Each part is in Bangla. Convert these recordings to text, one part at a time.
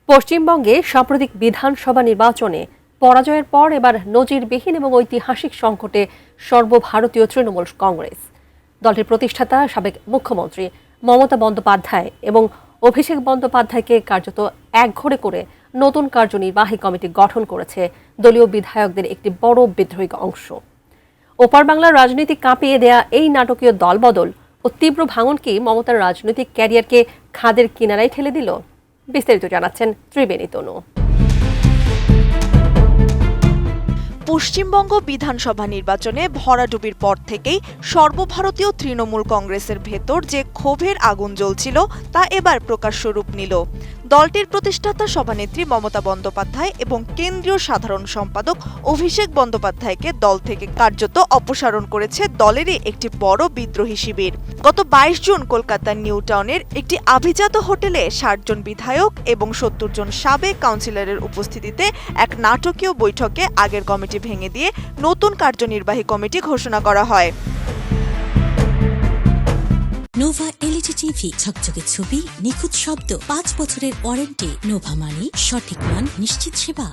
পশ্চিমবঙ্গে সাম্প্রতিক বিধানসভা নির্বাচনে পরাজয়ের পর এবার নজিরবিহীন এবং ঐতিহাসিক সংকটে সর্বভারতীয় তৃণমূল কংগ্রেস। দলটির প্রতিষ্ঠাতা সাবেক মুখ্যমন্ত্রী মমতা বন্দ্যোপাধ্যায় এবং অভিষেক বন্দ্যোপাধ্যায়কে কার্যত একঘরে করে নতুন কার্যনির্বাহী কমিটি গঠন করেছে দলীয় বিধায়কদের একটি বড় বিদ্রোহী অংশ। ওপার বাংলার রাজনীতি কাঁপিয়ে দেয়া এই নাটকীয় দলবদল ও তীব্র ভাঙন কি মমতার রাজনৈতিক ক্যারিয়ারকে খাদের কিনারায় ঠেলে দিল? বিস্তারিত জানাচ্ছেন ত্রিবেণী তনু। পশ্চিমবঙ্গ বিধানসভা নির্বাচনে ভরাডুবির পর থেকেই সর্বভারতীয় তৃণমূল কংগ্রেসের ভেতর যে ক্ষোভের আগুন জ্বলছিল তা এবার প্রকাশ্য রূপ নিল। দলটির প্রতিষ্ঠাতা সভানেত্রী মমতা বন্দ্যোপাধ্যায় এবং কেন্দ্রীয় সাধারণ সম্পাদক অভিষেক বন্দ্যোপাধ্যায়কে দল থেকে কার্যত অপসারণ করেছে দলেরই একটি বড় বিদ্রোহী শিবির। গত 22 জুন কলকাতার নিউ টাউনের একটি আভিজাত হোটেলে 60 জন বিধায়ক এবং 70 জন সাবেক কাউন্সিলরের উপস্থিতিতে এক নাটকীয় বৈঠকে আগের কমিটি ভেঙে দিয়ে নতুন কার্যনির্বাহী কমিটি ঘোষণা করা হয়। নোভা এলইডি টিভি, ঝকঝকে ছবি, নিখুঁত শব্দ, 5 বছরের ওয়ারেন্টি। নোভা মানে সঠিক মান, নিশ্চিত সেবা।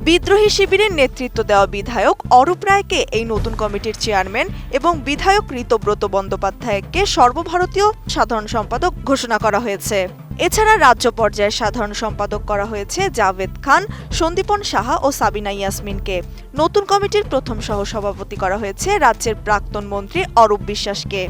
বিদ্রোহী শিবিরের নেতৃত্ব দেওয়া বিধায়ক অরূপ রায়কে এই নতুন কমিটির চেয়ারম্যান এবং বিধায়ক ঋতব্রত বন্দ্যোপাধ্যায়কে সর্বভারতীয় সাধারণ সম্পাদক ঘোষণা করা হয়েছে। এছাড়া রাজ্য পর্যায়ে সাধারণ সম্পাদক করা হয়েছে জাভেদ খান, সন্দীপন সাহা ও সাবিনা ইয়াসমিনকে। নতুন কমিটির প্রথম সহসভাপতি করা হয়েছে রাজ্যের প্রাক্তন মন্ত্রী অরূপ বিশ্বাসকে।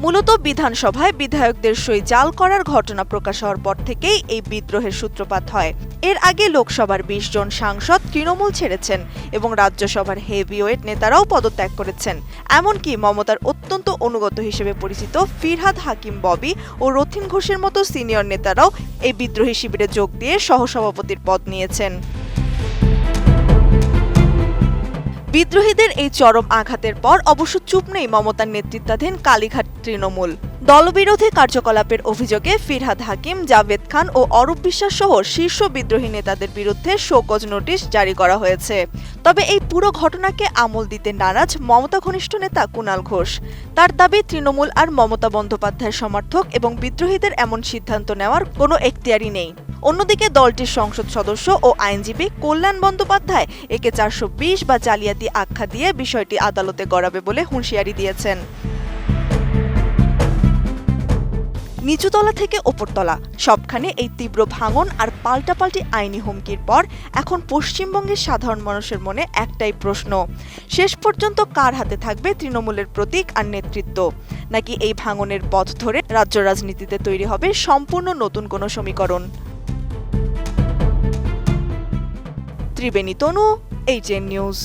মূলত বিধানসভায় বিধায়কদের সই জাল করার ঘটনা প্রকাশ হওয়ার পর থেকেই এই বিদ্রোহের সূত্রপাত হয়। এর আগে লোকসভার 20 জন সাংসদ তৃণমূল ছেড়েছেন এবং রাজ্যসভার হেভিওয়েট নেতারাও পদত্যাগ করেছেন। এমনকি মমতার অত্যন্ত অনুগত হিসেবে পরিচিত ফিরহাদ হাকিম ববি ও রথীন ঘোষের মতো সিনিয়র নেতারাও এই বিদ্রোহী শিবিরে যোগ দিয়ে সহসভাপতির পদ নিয়েছেন। বিদ্রোহীদের এই চরম আঘাতের পর অবশ্য চুপ নেই মমতার নেতৃত্বাধীন কালীঘাট তৃণমূল। দলবিরোধী কার্যকলাপের অভিযোগে ফিরহাদ হাকিম, জাভেদ খান ও অরূপ বিশ্বাস সহ শীর্ষ বিদ্রোহী নেতাদের বিরুদ্ধে শোকজ নোটিশ জারি করা হয়েছে। তবে এই পুরো ঘটনাকে আমল দিতে নারাজ মমতা ঘনিষ্ঠ নেতা কুণাল ঘোষ। তার দাবি, তৃণমূল আর মমতা বন্দ্যোপাধ্যায়ের সমর্থক এবং বিদ্রোহীদের এমন সিদ্ধান্ত নেওয়ার কোনো এখতিয়ারই নেই। অন্যদিকে দলটির সংসদ সদস্য ও আইনজীবী কল্যাণ বন্দ্যোপাধ্যায় একে 420 বা জালিয়াতি আখ্যা দিয়ে বিষয়টি আদালতে গড়াবে বলে হুঁশিয়ারি দিয়েছেন। নিচুতলা থেকে ওপরতলা সবখানে এই তীব্র ভাঙন আর পাল্টাপাল্টি আইনি হুমকির পর এখন পশ্চিমবঙ্গের সাধারণ মানুষের মনে একটাই প্রশ্ন, শেষ পর্যন্ত কার হাতে থাকবে তৃণমূলের প্রতীক আর নেতৃত্ব? নাকি এই ভাঙনের পথ ধরে রাজ্য রাজনীতিতে তৈরি হবে সম্পূর্ণ নতুন কোনো সমীকরণ? ত্রিবেণী তনু, এইচএন নিউজ।